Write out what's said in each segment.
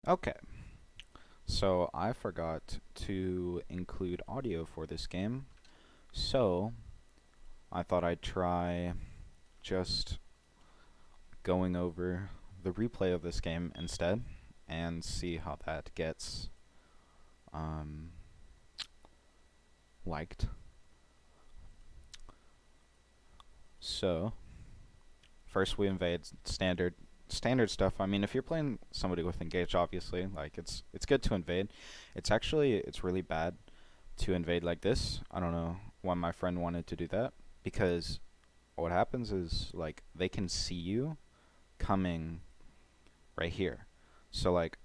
Okay, so I forgot to include audio for this game, so I thought I'd try just going over the replay of this game instead and see how that gets um, liked. So, first we invade standard stuff. I mean, if you're playing somebody with engage, obviously, like it's good to invade. It's really bad to invade like this. I don't know why my friend wanted to do that, because what happens is like they can see you coming right here. So like,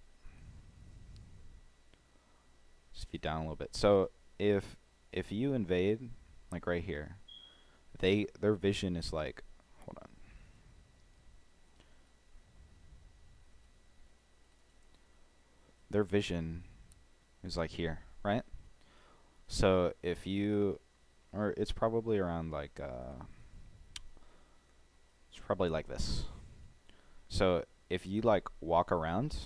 speed down a little bit. So if you invade like right here, their vision is like, hold on. Their vision is like here, right? So if you, or it's probably around like it's probably like this. So if you like walk around,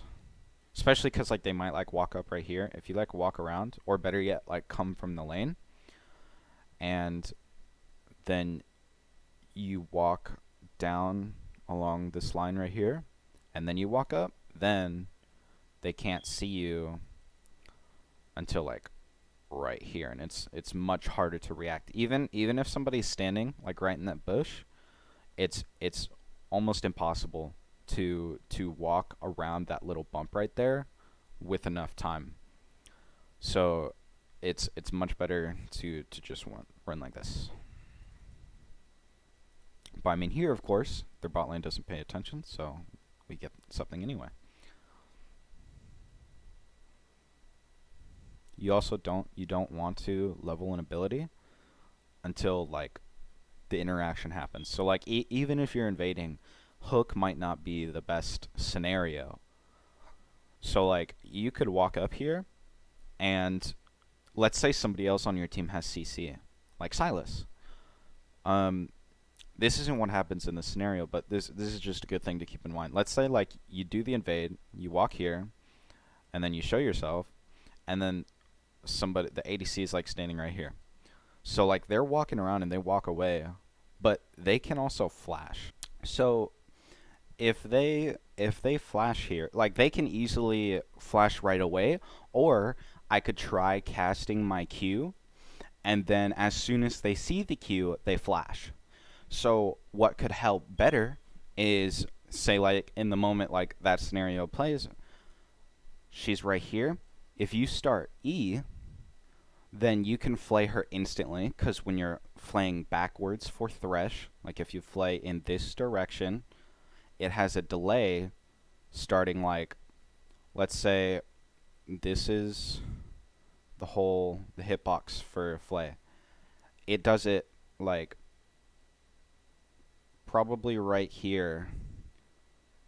especially because like they might like walk up right here. If you like walk around, or better yet, like come from the lane, and then you walk down along this line right here, and then you walk up, then they can't see you until like right here, and it's much harder to react. Even if somebody's standing like right in that bush, it's almost impossible to walk around that little bump right there with enough time. So it's much better to just run like this. But I mean, here of course their bot lane doesn't pay attention, so we get something anyway. You don't want to level an ability until like the interaction happens. So like even if you're invading, hook might not be the best scenario. So like you could walk up here, and let's say somebody else on your team has CC, like Silas. Um, this isn't what happens in this scenario, but this is just a good thing to keep in mind. Let's say like you do the invade, you walk here, and then you show yourself, and then the ADC is like standing right here. So like they're walking around and they walk away, but they can also flash. So if they flash here, like they can easily flash right away, or I could try casting my Q, and then as soon as they see the Q, they flash. So what could help better is, say like in the moment like that scenario plays, she's right here. If you start E, then you can flay her instantly, because when you're flaying backwards for Thresh, like if you flay in this direction, it has a delay starting like, let's say this is the hitbox for flay. It does it like probably right here.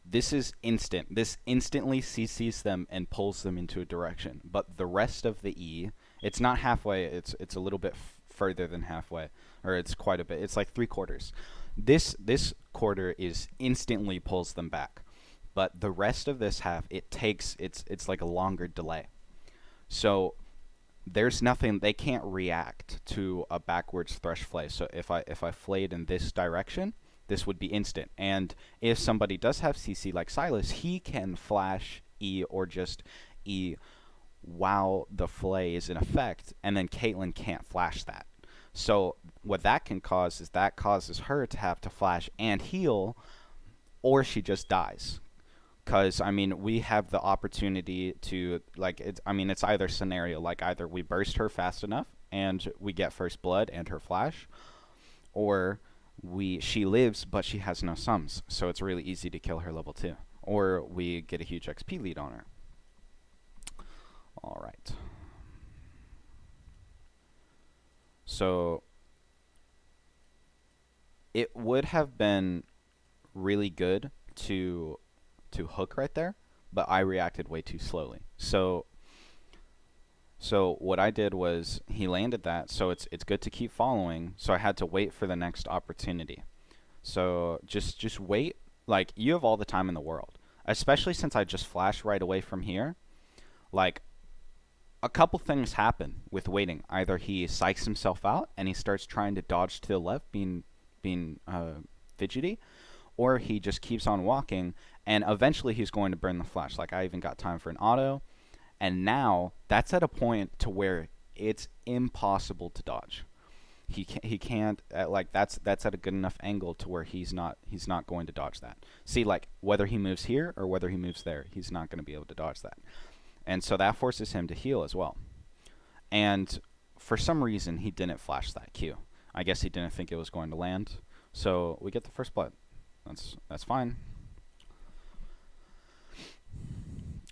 This is instant. This instantly CCs them and pulls them into a direction. But the rest of the E, it's not halfway. It's a little bit further than halfway, or it's quite a bit. It's like 3/4. This quarter is instantly pulls them back, but the rest of this half, it's like a longer delay. So there's nothing, they can't react to a backwards Thresh flay. So if I flayed in this direction, this would be instant. And if somebody does have CC like Silas, he can flash E or just E while the flay is in effect, and then Caitlyn can't flash that. So what that can cause is that causes her to have to flash and heal, or she just dies. Because I mean, we have the opportunity to like it's either scenario, like either we burst her fast enough and we get first blood and her flash, or she lives but she has no sums, so it's really easy to kill her level 2, or we get a huge XP lead on her. All right. So it would have been really good to hook right there, but I reacted way too slowly. So what I did was he landed that, so it's good to keep following. So I had to wait for the next opportunity. So just wait. Like, you have all the time in the world. especially since I just flashed right away from here, like, a couple things happen with waiting. Either he psychs himself out and he starts trying to dodge to the left, being fidgety, or he just keeps on walking, and eventually he's going to burn the flash. Like, I even got time for an auto, and now that's at a point to where it's impossible to dodge. He can't like that's at a good enough angle to where he's not going to dodge that. See, like, whether he moves here or whether he moves there, he's not going to be able to dodge that. And so that forces him to heal as well. And for some reason, he didn't flash that Q. I guess he didn't think it was going to land. So we get the first blood. That's fine.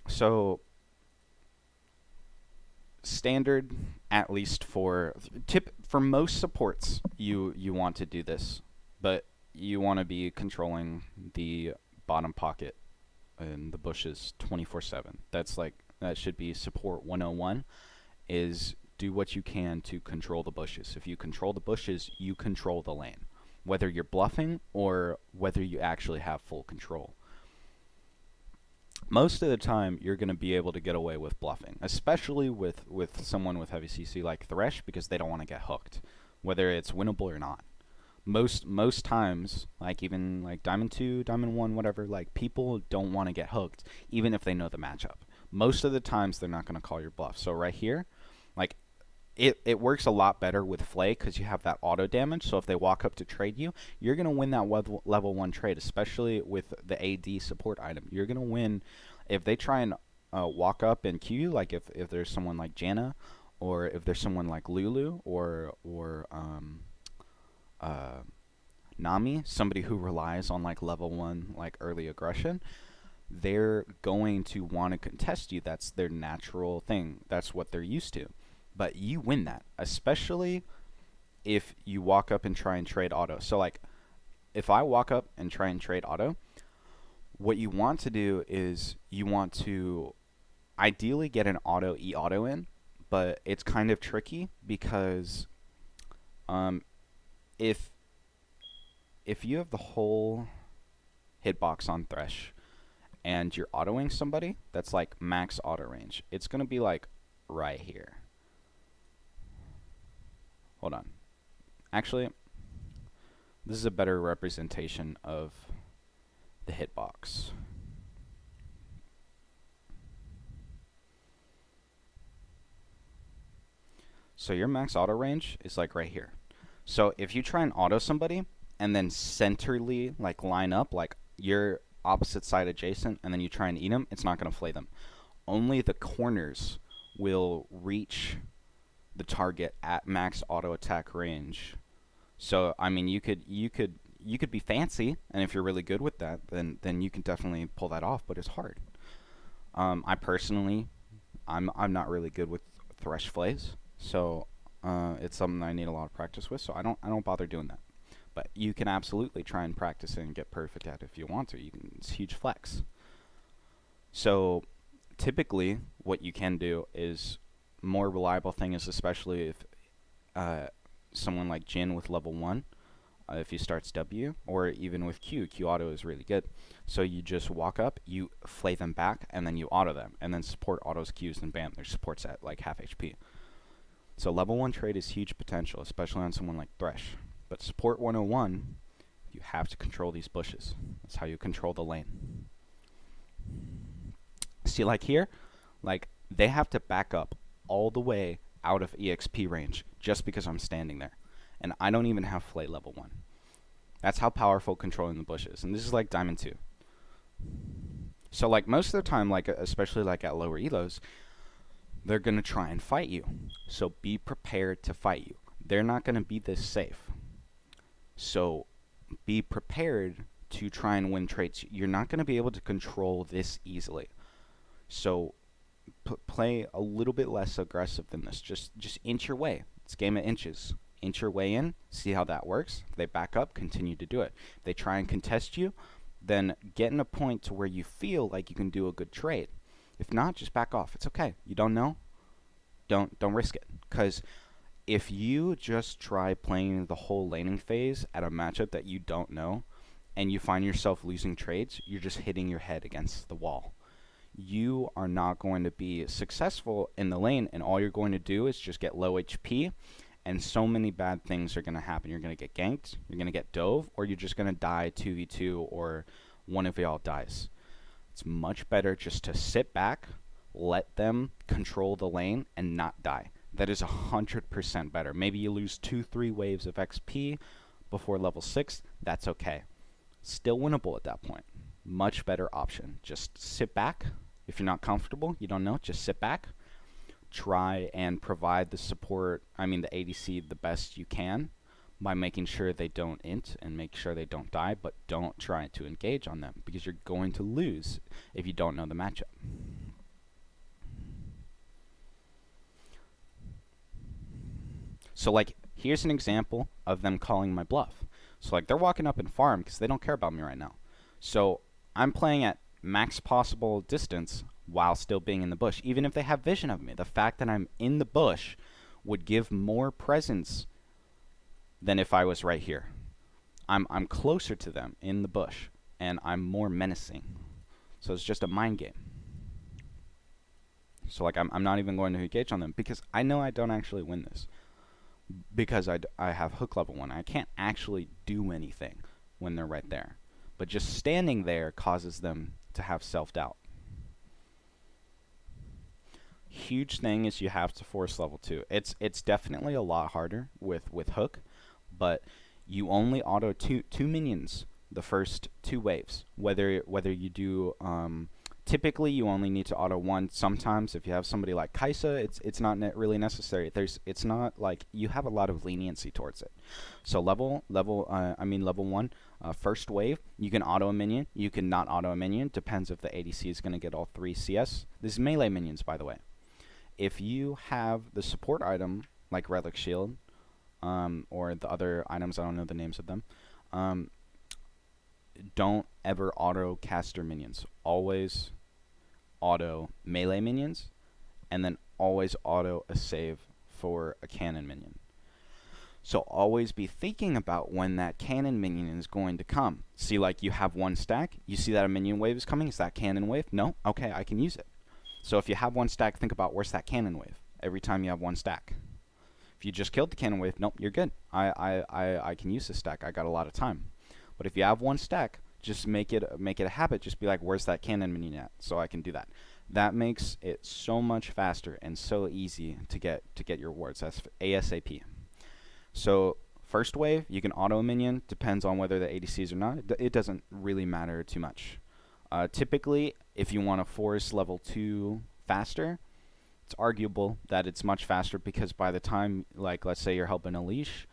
So standard, at least for most supports, you want to do this, but you want to be controlling the bottom pocket and the bushes 24/7. That should be support 101, is do what you can to control the bushes. If you control the bushes, you control the lane, whether you're bluffing or whether you actually have full control. Most of the time, you're going to be able to get away with bluffing, especially with someone with heavy CC like Thresh, because they don't want to get hooked, whether it's winnable or not. Most times, like even like Diamond 2, Diamond 1, whatever, like, people don't want to get hooked, even if they know the matchup. Most of the times, they're not going to call your bluff. So right here, like, it works a lot better with Flay because you have that auto damage. So if they walk up to trade you, you're going to win that level 1 trade, especially with the AD support item. You're going to win if they try and walk up and Q you, like if there's someone like Janna, or if there's someone like Lulu, or Nami, somebody who relies on like level 1 like early aggression. They're going to want to contest you. That's their natural thing. That's what they're used to. But you win that, especially if you walk up and try and trade auto. So, like, if I walk up and try and trade auto, what you want to do is you want to ideally get an auto E-auto in, but it's kind of tricky because if you have the whole hitbox on Thresh and you're autoing somebody that's like max auto range, it's going to be like right here. Hold on. Actually, this is a better representation of the hitbox. So your max auto range is like right here. So if you try and auto somebody and then centrally like line up, like you're opposite side adjacent, and then you try and eat them, it's not going to flay them. Only the corners will reach the target at max auto attack range. So I mean, you could be fancy, and if you're really good with that, then you can definitely pull that off, but it's hard. I personally, I'm not really good with Thresh flays, so it's something I need a lot of practice with. So I don't bother doing that. But you can absolutely try and practice it and get perfect at it if you want to. It's huge flex. So typically, what you can do is more reliable thing is, especially if someone like Jin with level 1, if he starts W, or even with Q auto is really good. So you just walk up, you flay them back, and then you auto them, and then support autos Qs, and bam, their support's at like half HP. So level 1 trade is huge potential, especially on someone like Thresh. But support 101, you have to control these bushes. That's how you control the lane. See, like here, like they have to back up all the way out of EXP range just because I'm standing there. And I don't even have Flay level 1. That's how powerful controlling the bush is. And this is like Diamond 2. So like most of the time, like especially like at lower elos, they're going to try and fight you. So be prepared to fight you. They're not going to be this safe. So be prepared to try and win trades. You're not going to be able to control this easily. So play a little bit less aggressive than this. Just inch your way. It's a game of inches. Inch your way in, see how that works. If they back up, continue to do it. If they try and contest you, then get in a point to where you feel like you can do a good trade. If not, just back off. It's okay. You don't know? Don't risk it. Because if you just try playing the whole laning phase at a matchup that you don't know, and you find yourself losing trades, you're just hitting your head against the wall. You are not going to be successful in the lane, and all you're going to do is just get low HP, and so many bad things are going to happen. You're going to get ganked, you're going to get dove, or you're just going to die 2v2, or one of y'all dies. It's much better just to sit back, let them control the lane, and not die. That is 100% better. Maybe you lose 2-3 waves of XP before level 6. That's okay. Still winnable at that point. Much better option. Just sit back. If you're not comfortable, you don't know, just sit back. Try and provide the support, the ADC, the best you can by making sure they don't int and make sure they don't die, but don't try to engage on them because you're going to lose if you don't know the matchup. So, like, here's an example of them calling my bluff. So, like, they're walking up in farm because they don't care about me right now. So, I'm playing at max possible distance while still being in the bush. Even if they have vision of me, the fact that I'm in the bush would give more presence than if I was right here. I'm closer to them in the bush, and I'm more menacing. So, it's just a mind game. So, like, I'm not even going to engage on them because I know I don't actually win this. Because I have hook level 1. I can't actually do anything when they're right there. But just standing there causes them to have self-doubt. Huge thing is you have to force level 2. It's definitely a lot harder with hook, but you only auto two minions the first 2 waves. Whether you do typically, you only need to auto 1. Sometimes, if you have somebody like Kaisa, it's not really necessary. It's not like you have a lot of leniency towards it. So level 1, first wave, you can auto a minion. You can not auto a minion. Depends if the ADC is going to get all 3 CS. This is melee minions, by the way. If you have the support item like Relic Shield, or the other items, I don't know the names of them. Don't ever auto caster minions. Always auto melee minions, and then always auto a save for a cannon minion. So always be thinking about when that cannon minion is going to come. See, like, you have 1 stack, you see that a minion wave is coming. Is that cannon wave? No? Okay, I can use it. So if you have 1 stack, think about where's that cannon wave every time you have 1 stack. If you just killed the cannon wave, nope, you're good. I can use this stack. I got a lot of time. But if you have 1 stack, just make it a habit. Just be like, where's that cannon minion at? So I can do that. That makes it so much faster and so easy to get your wards. That's ASAP. So first wave, you can auto a minion. Depends on whether the ADCs or not. It doesn't really matter too much. Typically, if you want to force level 2 faster, it's arguable that it's much faster because by the time, like, let's say you're helping a leash,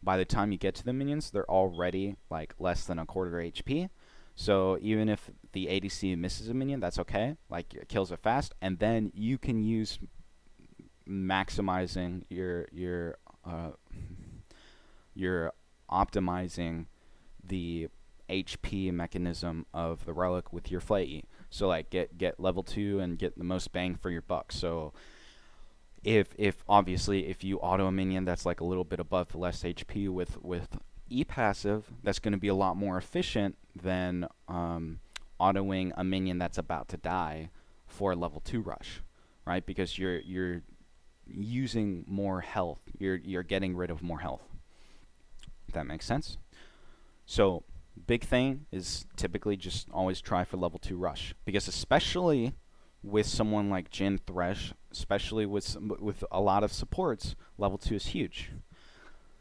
by the time you get to the minions, they're already like less than a quarter HP. So even if the ADC misses a minion, that's okay. Like, it kills it fast, and then you can use maximizing your optimizing the HP mechanism of the relic with your Flayy. So like get level 2 and get the most bang for your buck. So if obviously if you auto a minion that's like a little bit above the less HP with E passive, that's going to be a lot more efficient than autoing a minion that's about to die for a level 2 rush, right? Because you're using more health. You're getting rid of more health. If that makes sense. So big thing is typically just always try for level 2 rush, because especially with someone like Jhin, Thresh, especially with a lot of supports, level 2 is huge.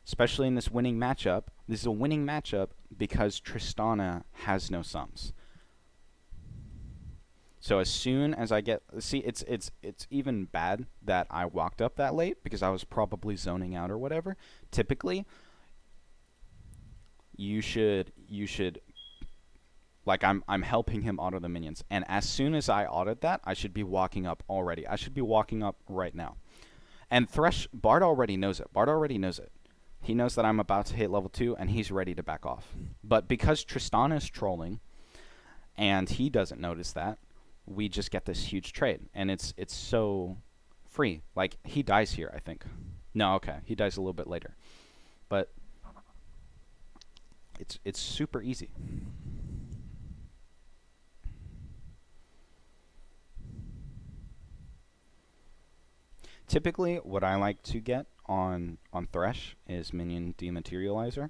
Especially in this winning matchup. This is a winning matchup because Tristana has no sums. So as soon as I get, see, it's even bad that I walked up that late because I was probably zoning out or whatever. Typically, you should like I'm helping him auto the minions, and as soon as I autoed that, I should be walking up already. I should be walking up right now. And Bard already knows it. Bard already knows it. He knows that I'm about to hit level 2, and he's ready to back off. But because Tristana is trolling, and he doesn't notice that, we just get this huge trade, and it's so free. Like, he dies here, I think. No, okay, he dies a little bit later. But It's super easy. Typically, what I like to get on Thresh is minion dematerializer.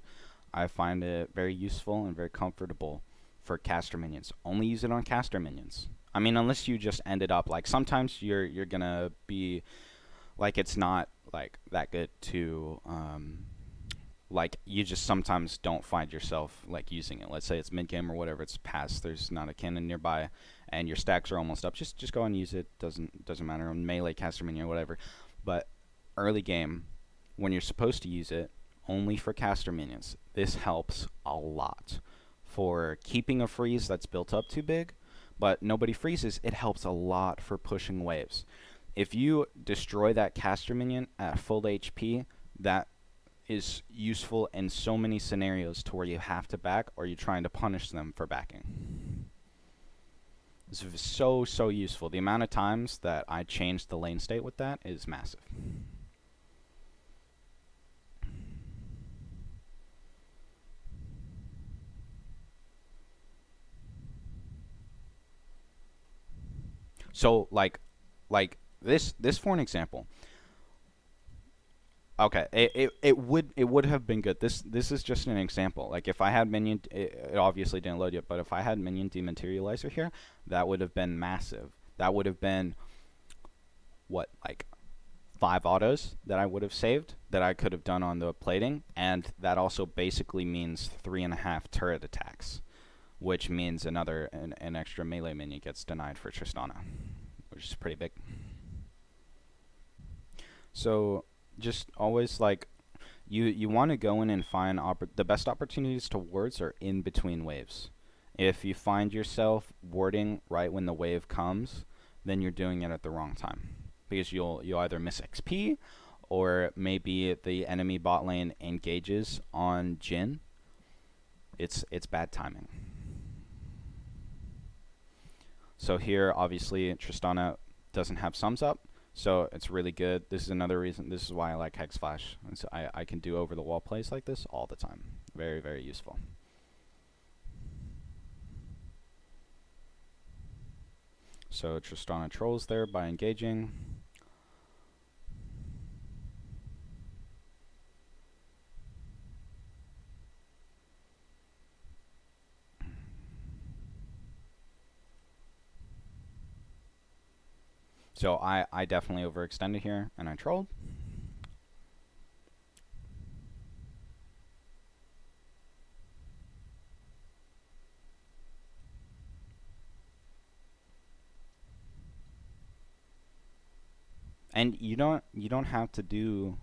I find it very useful and very comfortable for caster minions. Only use it on caster minions. I mean, unless you just ended up like sometimes you're gonna be like it's not like that good to like you just sometimes don't find yourself like using it. Let's say it's mid game or whatever, it's past. There's not a cannon nearby, and your stacks are almost up. Just go and use it. Doesn't matter on melee caster minion or whatever. But early game, when you're supposed to use it only for caster minions, this helps a lot for keeping a freeze that's built up too big. But nobody freezes. It helps a lot for pushing waves. If you destroy that caster minion at full HP, that is useful in so many scenarios to where you have to back or you're trying to punish them for backing. It's so useful. The amount of times that I changed the lane state with that is massive. So like this for an example. Okay, it would have been good. This is just an example. Like if I had minion, it obviously didn't load yet, but if I had minion dematerializer here, that would have been massive. That would have been what, like 5 autos that I would have saved that I could have done on the plating, and that also basically means 3.5 turret attacks, which means an extra melee minion gets denied for Tristana, which is pretty big. So just always like you want to go in and find the best opportunities to wards are in between waves. If you find yourself warding right when the wave comes, then you're doing it at the wrong time, because you'll either miss XP, or maybe the enemy bot lane engages on Jhin. It's bad timing. So here obviously Tristana doesn't have sums up, so it's really good. This is another reason. This is why I like Hex Flash. And so I can do over the wall plays like this all the time. Very, very useful. So Tristana trolls there by engaging. So I definitely overextended here, and I trolled. And you don't have to do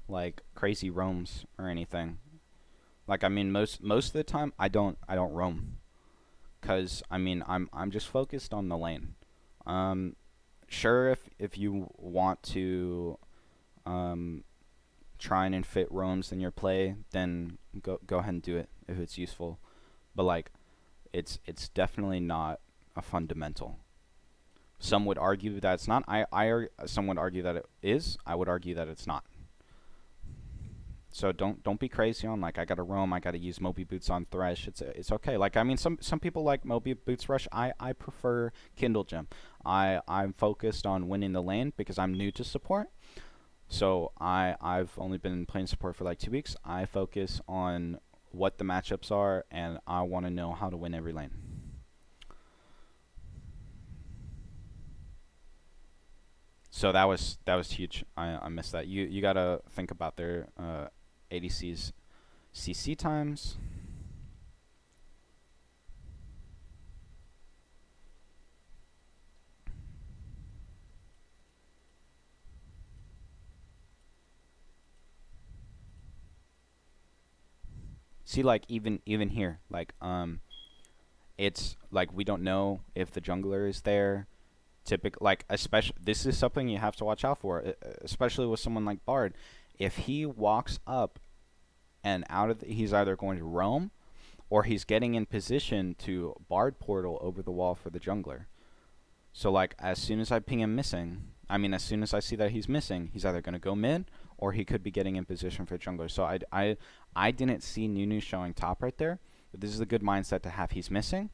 like crazy roams or anything. Like I mean most of the time I don't roam, cuz I mean I'm just focused on the lane. Sure, if you want to try and fit roams in your play, then go ahead and do it if it's useful. But like it's definitely not a fundamental. Some would argue that it's not. Some would argue that it is. I would argue that it's not. So don't be crazy on like I gotta roam, I gotta use Moby Boots on Thresh. It's okay. Like I mean some people like Moby Boots Rush. I prefer Kindle Gem. I'm focused on winning the lane because I'm new to support. So I've only been playing support for like 2 weeks. I focus on what the matchups are, and I want to know how to win every lane. So that was huge. I missed that. You gotta think about their ADC's CC times. See, like even here, like it's like we don't know if the jungler is there. Like especially this is something you have to watch out for, especially with someone like Bard. If he walks up and out of he's either going to roam, or he's getting in position to Bard portal over the wall for the jungler. So like as soon as I ping him missing, I mean, as soon as I see that he's missing, he's either going to go mid or he could be getting in position for jungler. So I didn't see Nunu showing top right there, but this is a good mindset to have. He's missing,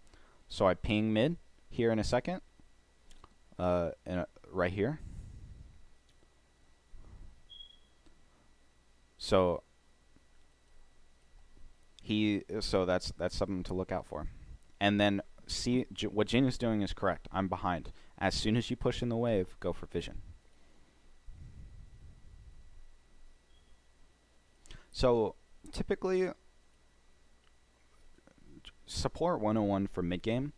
so I ping mid here in a second, right here. So that's something to look out for. And then see what Jin is doing is correct. I'm behind. As soon as you push in the wave, go for vision. So typically, support 101 for mid game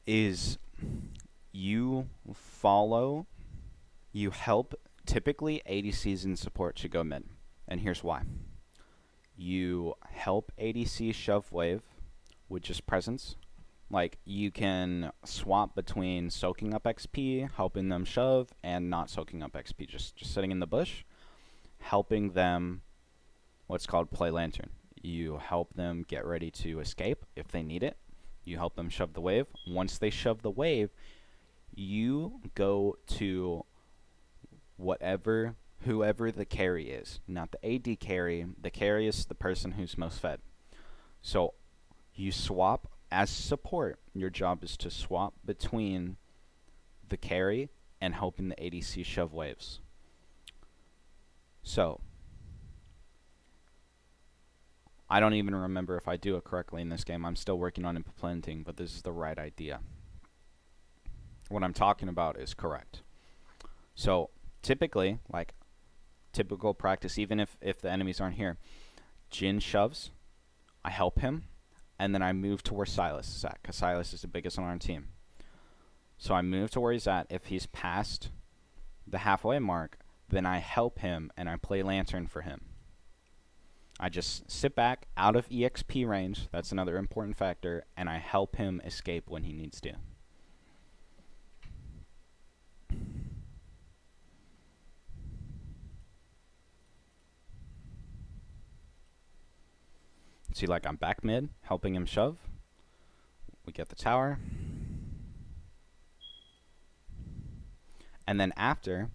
is you help. Typically, ADCs in support should go mid, and here's why. You help ADC shove wave with just presence. Like, you can swap between soaking up XP, helping them shove, and not soaking up XP, just sitting in the bush, helping them what's called play lantern. You help them get ready to escape if they need it. You help them shove the wave. Once they shove the wave, you go to whoever the carry is. Not the AD carry. The carry is the person who's most fed. So you swap. As support, your job is to swap between the carry and helping the ADC shove waves. So I don't even remember if I do it correctly in this game. I'm still working on implementing, but this is the right idea. What I'm talking about is correct. So typically, like typical practice, even if the enemies aren't here, Jin shoves, I help him, and then I move to where Silas is at, because Silas is the biggest on our team. So I move to where he's at. If he's past the halfway mark, then I help him, and I play Lantern for him. I just sit back out of EXP range, that's another important factor, and I help him escape when he needs to. See, like, I'm back mid, helping him shove. We get the tower. And then after,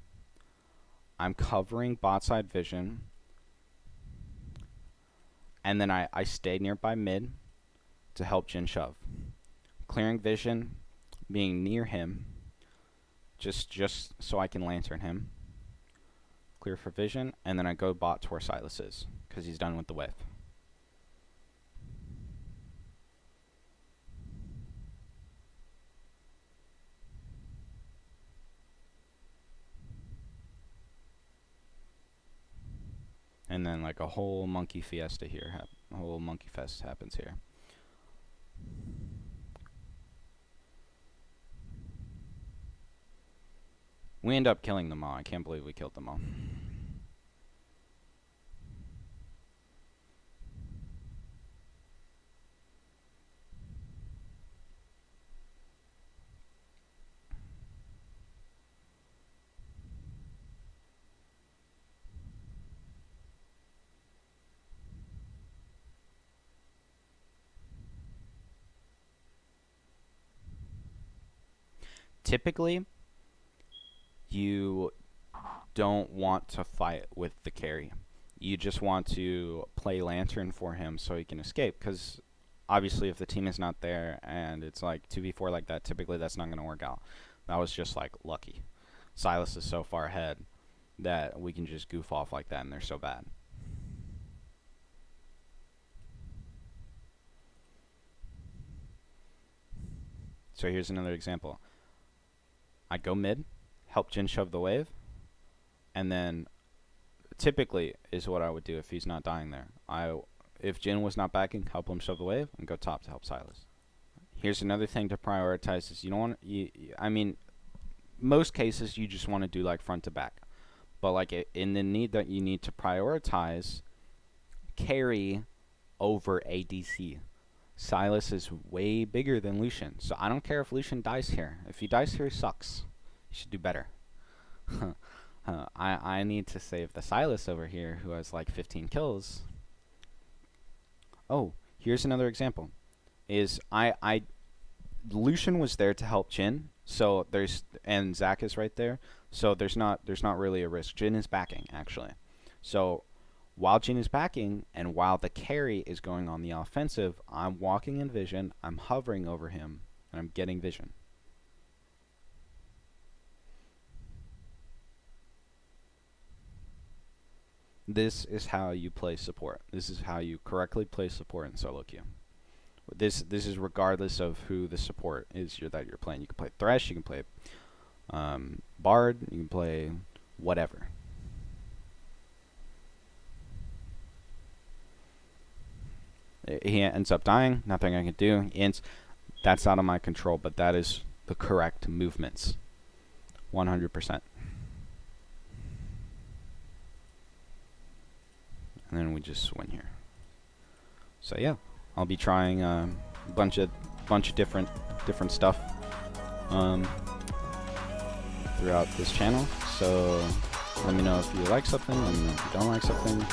I'm covering bot side vision. And then I stay nearby mid to help Jin shove. Clearing vision, being near him, just so I can lantern him. Clear for vision, and then I go bot to where Silas is, because he's done with the wave. And then like a whole monkey fiesta here, a whole monkey fest happens here. We end up killing them all. I can't believe we killed them all. Typically, you don't want to fight with the carry. You just want to play Lantern for him so he can escape, because obviously if the team is not there and it's like 2v4 like that, typically that's not going to work out. That was just like lucky. Silas is so far ahead that we can just goof off like that, and they're so bad. So here's another example. I go mid, help Jin shove the wave, and then typically is what I would do if he's not dying there. If Jin was not backing, help him shove the wave, and go top to help Silas. Here's another thing to prioritize is you don't want, I mean, most cases you just want to do like front to back. But like in the need that you need to prioritize, carry over ADC. Silas is way bigger than Lucian, so I don't care if Lucian dies here. If he dies here, he sucks. He should do better. I need to save the Silas over here, who has like 15 kills. Oh, here's another example. Lucian was there to help Jin, So and Zach is right there. So there's not really a risk. Jin is backing actually. So while Jin is backing and while the carry is going on the offensive, I'm walking in vision, I'm hovering over him, and I'm getting vision. This is how you play support. This is how you correctly play support in solo queue. This is regardless of who the support is that you're playing. You can play Thresh, you can play Bard, you can play whatever. He ends up dying. Nothing I can do. That's out of my control, but that is the correct movements. 100%. And then we just win here. So yeah, I'll be trying a bunch of different stuff throughout this channel. So let me know if you like something, let me know if you don't like something.